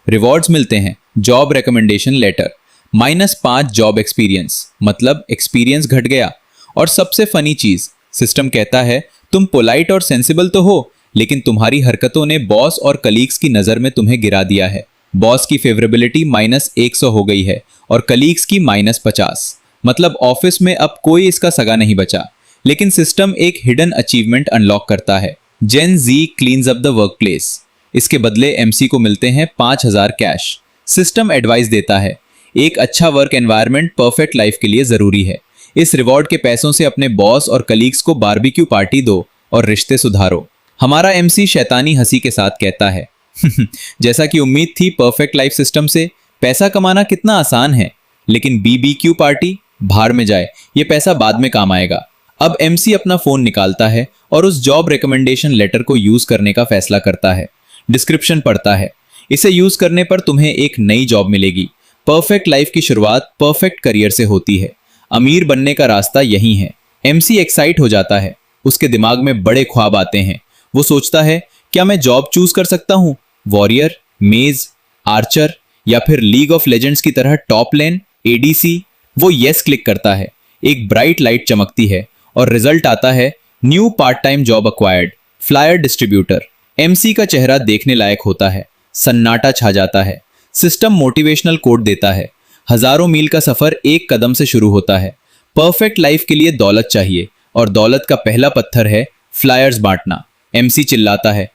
Rewards मिलते हैं, job recommendation letter, -5 job experience, मतलब एक्सपीरियंस घट गया। और सबसे फनी चीज, सिस्टम कहता है तुम पोलाइट और सेंसिबल तो हो, लेकिन तुम्हारी हरकतों ने बॉस और कलीग्स की नजर में तुम्हें गिरा दिया है। बॉस की फेवरेबिलिटी -100 हो गई है और कलीग्स की -50, मतलब ऑफिस में अब कोई इसका सगा नहीं बचा। लेकिन सिस्टम एक हिडन अचीवमेंट अनलॉक करता है, Gen Z cleans up the workplace. इसके बदले एमसी को मिलते हैं 5000 कैश। सिस्टम एडवाइस देता है, एक अच्छा वर्क एनवायरनमेंट परफेक्ट लाइफ के लिए जरूरी है। इस रिवॉर्ड के पैसों से अपने बॉस और कलीग्स को बारबेक्यू पार्टी दो और रिश्ते सुधारो। हमारा एमसी शैतानी हंसी के साथ कहता है जैसा कि उम्मीद थी परफेक्ट लाइफ सिस्टम से, पैसा कमाना कितना आसान है, लेकिन बीबीक्यू पार्टी भाड़ में जाए, ये पैसा बाद में काम आएगा। अब एमसी अपना फोन निकालता है और उस जॉब रिकमेंडेशन लेटर को यूज करने का फैसला करता है। डिस्क्रिप्शन पढ़ता है, इसे यूज करने पर तुम्हें एक नई जॉब मिलेगी। परफेक्ट लाइफ की शुरुआत परफेक्ट करियर से होती है। अमीर बनने का रास्ता यही है। एमसी एक्साइट हो जाता है, उसके दिमाग में बड़े ख्वाब आते हैं। वो सोचता है, क्या मैं जॉब चूज कर सकता हूँ? वॉरियर, मेज, आर्चर या फिर लीग ऑफ लेजेंड्स की तरह टॉप लेन, एडीसी? वो यस क्लिक करता है। एक ब्राइट लाइट चमकती है और रिजल्ट आता है, new part time job acquired, flyer distributor. MC का चेहरा देखने लायक होता है, सन्नाटा छा जाता है। सिस्टम मोटिवेशनल कोड देता है, हजारों मील का सफर एक कदम से शुरू होता है। परफेक्ट लाइफ के लिए दौलत चाहिए और दौलत का पहला पत्थर है फ्लायर्स बांटना। एमसी चिल्लाता है,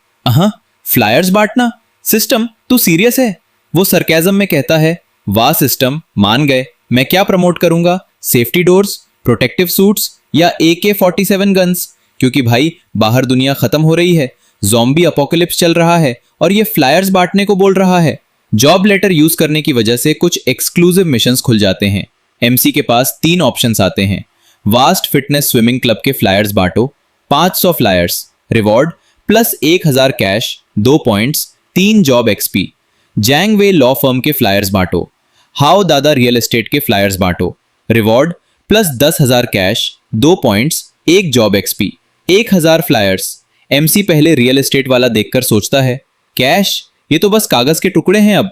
फ्लायर्स बांटना? सिस्टम तू सीरियस है? वो सरकाज़म में कहता है, वाह सिस्टम, मान गए। मैं क्या प्रमोट करूंगा? सेफ्टी डोर्स, प्रोटेक्टिव सूट्स या AK-47 गन्स? क्योंकि भाई बाहर दुनिया खत्म हो रही है, ज़ॉम्बी अपोकलिप्स चल रहा है और ये फ्लायर्स बांटने को बोल रहा है। जॉब लेटर यूज करने की वजह से कुछ एक्सक्लूसिव मिशंस खुल जाते हैं। एमसी के पास 3 ऑप्शंस आते हैं। वास्ट फिटनेस स्विमिंग क्लब के फ्लायर्स बांटो, 500 flyers, reward plus 1000 cash, 2 points, 3 job XP. Zhang Wei law firm के फ्लायर्स बांटो, हाउ दादा रियल एस्टेट के फ्लायर्स बांटो, reward plus 10,000 cash, 2 points, 1 job XP. 1000 flyers. MC पहले real estate वाला देखकर सोचता है, कैश? ये तो बस कागज के टुकड़े हैं। अब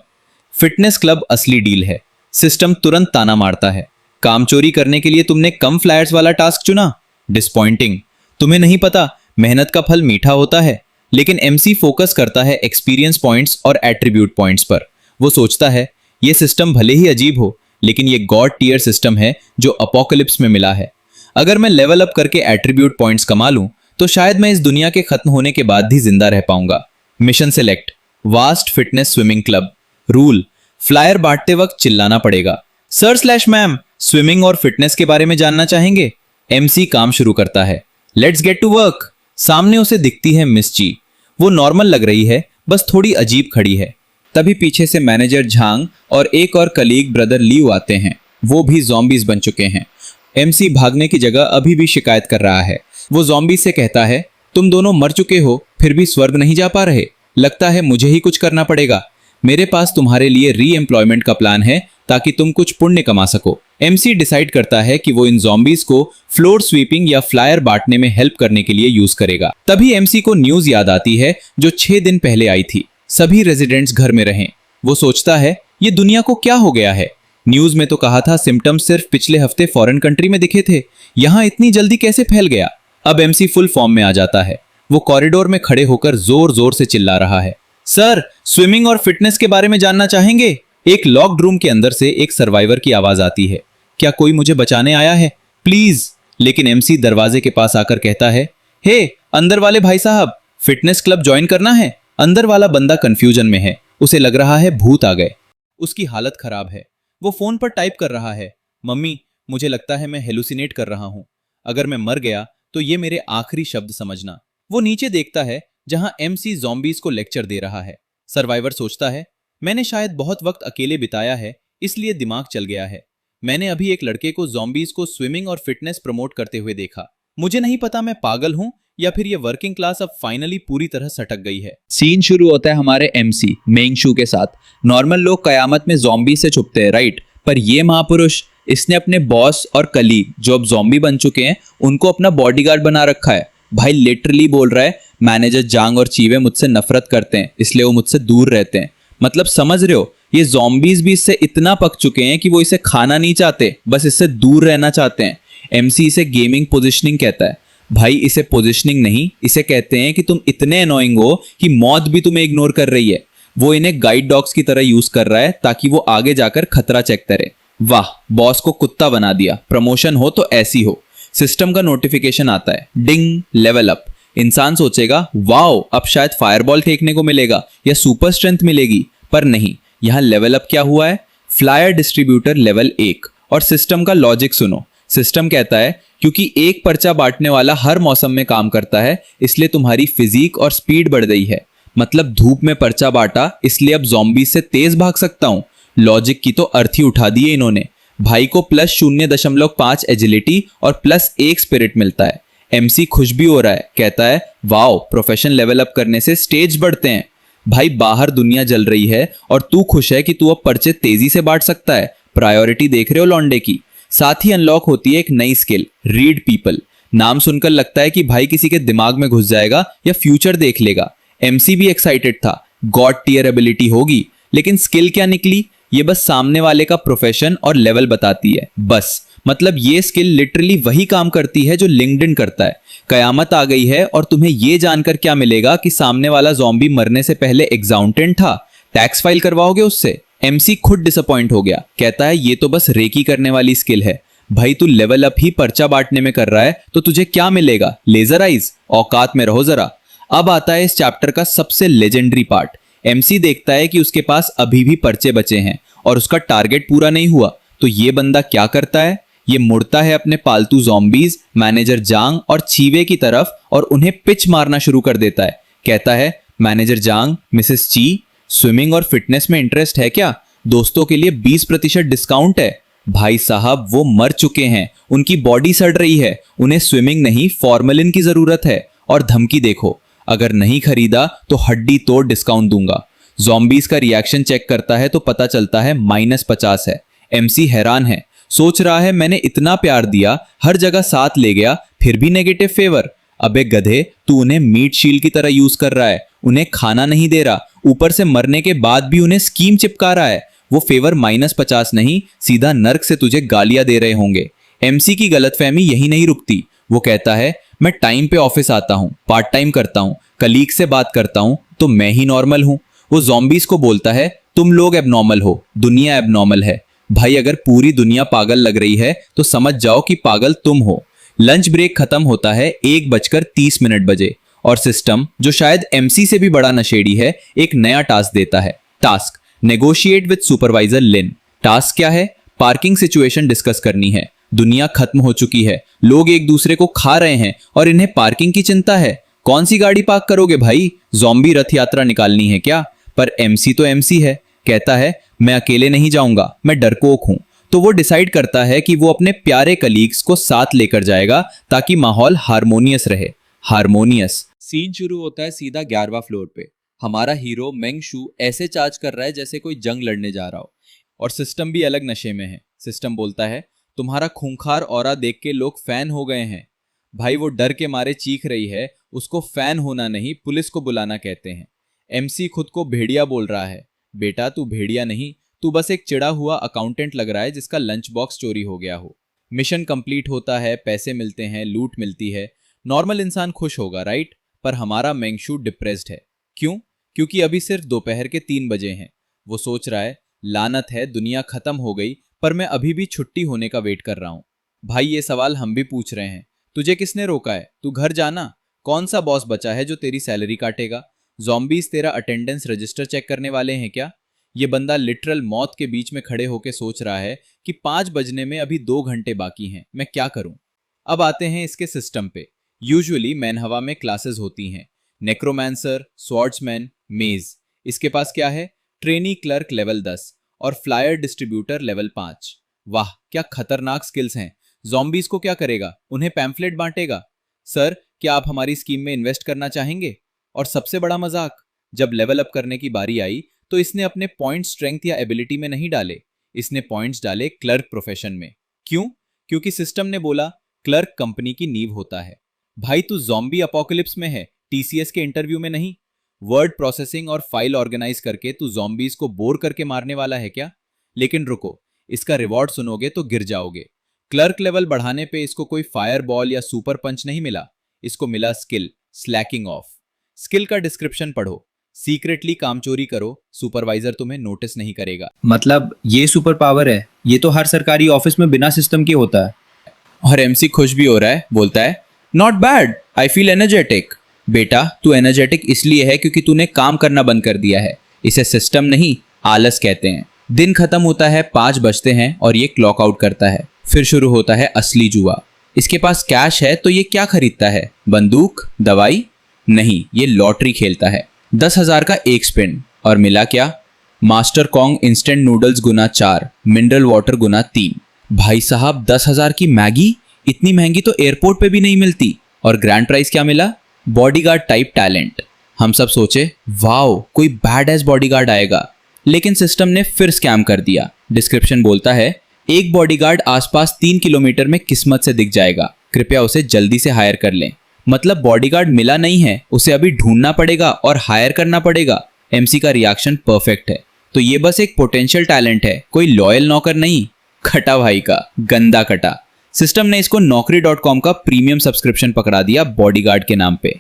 फिटनेस क्लब असली डील है। सिस्टम तुरंत ताना मारता है, काम चोरी करने के लिए तुमने कम फ्लायर्स वाला टास्क चुना। डिसपॉइंटिंग। तुम्हें नहीं पता मेहनत का फल मीठा होता है। लेकिन एमसी फोकस करता है एक्सपीरियंस पॉइंट्स और एट्रीब्यूट पॉइंट्स पर। वो सोचता है, ये सिस्टम भले ही अजीब हो, लेकिन ये गॉड टियर सिस्टम है जो अपोकलिप्स में मिला है। अगर मैं लेवल अप करके एट्रीब्यूट पॉइंट्स कमा लूं तो शायद मैं इस दुनिया के खत्म होने के बाद भी जिंदा रह पाऊंगा। Mission select, vast fitness swimming club. Rule, flyer बांटते वक्त चिल्लाना पड़ेगा, सर/मैम स्विमिंग और फिटनेस के बारे में जानना चाहेंगे? एमसी काम शुरू करता है, लेट्स गेट टू वर्क। सामने उसे दिखती है मिस जी। वो नॉर्मल लग रही है, बस थोड़ी अजीब खड़ी है। तभी पीछे से मैनेजर झांग और एक और कलीग ब्रदर लियू आते हैं। वो भी ज़ॉम्बीज बन चुके हैं। एमसी भागने की जगह अभी भी शिकायत कर रहा है। वो ज़ॉम्बी से कहता है, तुम दोनों मर चुके हो फिर भी स्वर्ग नहीं जा पा रहे। लगता है मुझे ही कुछ करना पड़ेगा। मेरे पास तुम्हारे लिए री एम्प्लॉयमेंट का प्लान है ताकि तुम कुछ पुण्य कमा सको। एमसी डिसाइड करता है कि वो इन ज़ॉम्बीज को फ्लोर स्वीपिंग या फ्लायर बांटने में हेल्प करने के लिए यूज करेगा। तभी एमसी को न्यूज याद आती है जो 6 दिन पहले आई थी, सभी रेजिडेंट्स घर में रहें। वो सोचता है, ये दुनिया को क्या हो गया है? न्यूज में तो कहा था सिम्टम्स सिर्फ पिछले हफ्ते फॉरेन कंट्री में दिखे थे, यहां इतनी जल्दी कैसे फैल गया? अब एमसी फुल फॉर्म में आ जाता है। वो कॉरिडोर में खड़े होकर जोर जोर से चिल्ला रहा है, सर स्विमिंग और फिटनेस के बारे में जानना चाहेंगे? एक लॉक्ड रूम के अंदर से एक सर्वाइवर की आवाज आती है, क्या कोई मुझे बचाने आया है? प्लीज। लेकिन एमसी दरवाजे के पास आकर कहता है, हे अंदर वाले भाई साहब, फिटनेस क्लब ज्वाइन करना है। अंदर वाला बंदा कंफ्यूजन में है, उसे लग रहा है भूत आ गए। उसकी हालत खराब है। वो फोन पर टाइप कर रहा है, मम्मी मुझे लगता है मैं हेलुसिनेट कर रहा हूं। अगर मैं मर गया तो ये मेरे आखिरी शब्द समझना। वो नीचे देखता है जहां एमसी ज़ॉम्बीज को लेक्चर दे रहा है। सर्वाइवर सोचता है, मैंने शायद बहुत वक्त अकेले बिताया है, इसलिए दिमाग चल गया है। मैंने अभी एक लड़के को ज़ॉम्बीज को स्विमिंग और फिटनेस प्रमोट करते हुए देखा। मुझे नहीं पता मैं पागल हूं या फिर ये वर्किंग क्लास अब फाइनली पूरी तरह सटक गई है। सीन शुरू होता है हमारे एमसी मेंगशू के साथ। नॉर्मल लोग कयामत में ज़ॉम्बी से छुपते हैं, राइट? पर ये महापुरुष, इसने अपने बॉस और कलीग जो अब ज़ॉम्बी बन चुके हैं उनको अपना बॉडीगार्ड बना रखा है। भाई लिटरली बोल रहा है, मैनेजर जांग और चीवे मुझसे नफरत करते हैं इसलिए वो मुझसे दूर रहते हैं। मतलब समझ रहे हो, ये zombies भी इससे इतना पक चुके हैं कि वो इसे खाना नहीं चाहते, बस इससे दूर रहना चाहते हैं। एमसी इसे गेमिंग पोजिशनिंग कहता है। भाई इसे पोजिशनिंग नहीं, इसे कहते हैं कि तुम इतने अनोइंग हो कि मौत भी तुम्हें इग्नोर कर रही है। वो इन्हें गाइड डॉग्स की तरह यूज कर रहा है ताकि वो आगे जाकर खतरा चेक करे। वाह, बॉस को कुत्ता बना दिया, प्रमोशन हो तो ऐसी हो। सिस्टम का नोटिफिकेशन आता है, डिंग, लेवल अप। इंसान सोचेगा वाओ, अब शायद फायरबॉल फेंकने को मिलेगा या सुपर स्ट्रेंथ मिलेगी, पर नहीं। यहां लेवल अप क्या हुआ है? Flyer distributor level 1। और सिस्टम का लॉजिक सुनो। सिस्टम कहता है क्योंकि एक पर्चा बांटने वाला हर मौसम में काम करता है, इसलिए तुम्हारी फिजिक और स्पीड बढ़ गई है। मतलब धूप में पर्चा बांटा, इसलिए अब ज़ॉम्बीज़ से तेज भाग सकता हूं। लॉजिक की तो अर्थ ही उठा दी है इन्होंने। भाई को +0.5 एजिलिटी और +1 स्पिरिट मिलता है। एमसी खुश भी हो रहा है, कहता है वाओ, प्रोफेशन लेवल अप करने से स्टेज बढ़ते हैं। भाई बाहर दुनिया जल रही है और तू खुश है कि तू अब पर्चे तेजी से बांट सकता है। प्रायोरिटी देख रहे हो लौंडे की। साथ ही अनलॉक होती है एक नई स्किल, रीड पीपल। नाम सुनकर लगता है कि भाई किसी के दिमाग में घुस जाएगा या फ्यूचर देख लेगा। एमसी भी एक्साइटेड था, गॉड टियर एबिलिटी होगी। लेकिन स्किल क्या निकली? ये बस सामने वाले का प्रोफेशन और लेवल बताती है, बस। मतलब ये स्किल लिटरली वही काम करती है जो लिंक्डइन करता है। कयामत आ गई है और तुम्हें ये जानकर क्या मिलेगा कि सामने वाला ज़ॉम्बी मरने से पहले एग्जाउंटेंट था। टैक्स फाइल करवाओगे उससे? एमसी खुद डिसअपॉइंट हो गया, कहता है ये तो बस रेकी करने वाली स्किल है। भाई तू लेवल अप ही पर्चा बांटने में कर रहा है तो तुझे क्या मिलेगा? Laser eyes? औकात में रहो जरा। अब आता है इस चैप्टर का सबसे लेजेंडरी पार्ट। एमसी देखता है कि उसके पास अभी भी पर्चे बचे हैं और उसका टारगेट पूरा नहीं हुआ। तो ये बंदा क्या करता है? ये मुड़ता है अपने पालतू ज़ॉम्बीज, मैनेजर जांग और चीवे की तरफ और उन्हें पिच मारना शुरू कर देता है। कहता है मैनेजर जांग, मिसेस ची, स्विमिंग और फिटनेस में इंटरेस्ट है क्या? दोस्तों के लिए 20% डिस्काउंट है। भाई साहब वो मर चुके हैं, उनकी बॉडी सड़ रही है, उन्हें स्विमिंग नहीं फॉर्मेलिन की जरूरत है। और धमकी देखो, अगर नहीं खरीदा तो हड्डी तोड़ डिस्काउंट दूंगा। ज़ॉम्बीज का रिएक्शन चेक करता है तो पता चलता है -50 है। एमसी हैरान है, सोच रहा है मैंने इतना प्यार दिया, हर जगह साथ ले गया, फिर भी नेगेटिव फेवर। अबे गधे, तू उन्हें मीट शील्ड की तरह यूज कर रहा है, उन्हें खाना नहीं दे रहा, ऊपर से मरने के बाद भी उन्हें स्कीम चिपका रहा है। वो फेवर -50 नहीं, सीधा नर्क से तुझे गालियां दे रहे होंगे। एमसी की गलतफहमी यही नहीं रुकती। वो कहता है मैं टाइम पे ऑफिस आता हूँ, पार्ट टाइम करता हूँ, कलीग से बात करता हूँ, तो मैं ही नॉर्मल हूँ। वो ज़ॉम्बीज को बोलता है तुम लोग एबनॉर्मल हो, दुनिया एबनॉर्मल है। भाई अगर पूरी दुनिया पागल लग रही है तो समझ जाओ कि पागल तुम हो। लंच ब्रेक खत्म होता है 1:30 बजे और सिस्टम, जो शायद एमसी से भी बड़ा नशेड़ी है, एक नया टास्क देता है। Task, negotiate with supervisor Lin. Task क्या है? पार्किंग सिचुएशन डिस्कस करनी है। दुनिया खत्म हो चुकी है, लोग एक दूसरे को खा रहे हैं और इन्हें पार्किंग की चिंता है। कौन सी गाड़ी पार्क करोगे भाई? ज़ॉम्बी रथ यात्रा निकालनी है क्या? पर एमसी तो एमसी है, कहता है मैं अकेले नहीं जाऊंगा, मैं डरपोक हूं। तो वो डिसाइड करता है कि वो अपने प्यारे कलीग्स को साथ लेकर जाएगा ताकि माहौल हारमोनियस रहे। हारमोनियस। सीन शुरू होता है सीधा 11वां फ्लोर पे। हमारा हीरो मेंग शू ऐसे चार्ज कर रहा है जैसे कोई जंग लड़ने जा रहा हो, और सिस्टम भी अलग नशे में है। सिस्टम बोलता है तुम्हारा खूंखार ऑरा देख के लोग फैन हो गए हैं। भाई वो डर के मारे चीख रही है, उसको फैन होना नहीं पुलिस को बुलाना कहते हैं। एमसी खुद को भेड़िया बोल रहा है। बेटा तू भेड़िया नहीं, तू बस एक चिढ़ा हुआ अकाउंटेंट लग रहा है जिसका लंच बॉक्स चोरी हो गया हो। मिशन कंप्लीट होता है, पैसे मिलते हैं, लूट मिलती है, नॉर्मल इंसान खुश होगा, राइट? पर हमारा मेंगशू डिप्रेस्ड है। क्यों? क्योंकि अभी सिर्फ दोपहर के 3 बजे हैं। वो सोच रहा है लानत है, दुनिया खत्म हो गई, पर मैं अभी भी छुट्टी होने का वेट कर रहा हूं। भाई ये सवाल हम भी पूछ रहे हैं, तुझे किसने रोका है? तू घर जाना। कौन सा बॉस बचा है जो तेरी सैलरी काटेगा? ज़ॉम्बीज तेरा अटेंडेंस रजिस्टर चेक करने वाले हैं क्या? ये बंदा लिटरल मौत के बीच में खड़े होकर सोच रहा है कि 5 बजने में अभी 2 घंटे बाकी हैं, मैं क्या करूं? अब आते हैं इसके सिस्टम पे। यूजुअली मैनहवा में क्लासेस होती हैं, नेक्रोमैंसर, स्वॉर्ड्समैन, मेज। इसके पास क्या है? ट्रेनी क्लर्क लेवल 10 और फ्लायर डिस्ट्रीब्यूटर लेवल 5। वाह क्या खतरनाक स्किल्स हैं। ज़ॉम्बीज को क्या करेगा? उन्हें पैम्फलेट बांटेगा। सर क्या आप हमारी स्कीम में इन्वेस्ट करना चाहेंगे? और सबसे बड़ा मजाक, जब लेवल अप करने की बारी आई तो इसने अपने पॉइंट स्ट्रेंथ या एबिलिटी में नहीं डाले, इसने पॉइंट्स डाले क्लर्क प्रोफेशन में। क्यों? क्योंकि सिस्टम ने बोला क्लर्क कंपनी की नींव होता है। भाई तू ज़ॉम्बी अपोकलिप्स में है, टीसीएस के इंटरव्यू में नहीं। वर्ड प्रोसेसिंग और फाइल ऑर्गेनाइज करके तू zombies को बोर करके मारने वाला है क्या? लेकिन रुको, इसका रिवॉर्ड सुनोगे तो गिर जाओगे। क्लर्क लेवल बढ़ाने पे इसको कोई फायर बॉल या सुपर पंच नहीं मिला, इसको मिला स्किल स्लैकिंग ऑफ। स्किल का डिस्क्रिप्शन पढ़ो, सीक्रेटली काम चोरी करो, सुपरवाइजर तुम्हें नोटिस नहीं करेगा। मतलब ये सुपर पावर है, ये तो हर सरकारी ऑफिस में बिना सिस्टम के होता है। और एमसी खुश भी हो रहा है, बोलता है not bad, I feel energetic. बेटा तू एनर्जेटिक इसलिए है क्योंकि तूने काम करना बंद कर दिया है। इसे सिस्टम नहीं आलस कहते हैं। दिन खत्म होता है, 5 बजते हैं और ये क्लॉक आउट करता है। फिर शुरू होता है असली जुआ। इसके पास कैश है तो ये क्या खरीदता है? बंदूक, दवाई? नहीं, ये लॉटरी खेलता है। 10,000 का एक स्पिन और मिला क्या? मास्टर कॉन्ग इंस्टेंट नूडल्स गुना 4, मिनरल वाटर गुना 3। भाई साहब 10,000 की मैगी, इतनी महंगी तो एयरपोर्ट पे भी नहीं मिलती। और ग्रैंड प्राइज क्या मिला? Bodyguard type talent. हम सब सोचे वाओ कोई बैड एस बॉडीगार्ड आएगा, लेकिन सिस्टम ने फिर स्कैम कर दिया। डिस्क्रिप्शन बोलता है एक बॉडीगार्ड आसपास 3 किलोमीटर में किस्मत से दिख जाएगा, कृपया उसे जल्दी से हायर कर लें। मतलब बॉडीगार्ड मिला नहीं है, उसे अभी ढूंढना पड़ेगा और हायर करना पड़ेगा। एमसी का रिएक्शन परफेक्ट है। तो ये बस एक पोटेंशियल टैलेंट है, कोई लॉयल नौकर नहीं। खटा भाई का, गंदा कटा। सिस्टम ने इसको Naukri.com का प्रीमियम सब्सक्रिप्शन पकड़ा दिया बॉडीगार्ड के नाम पे।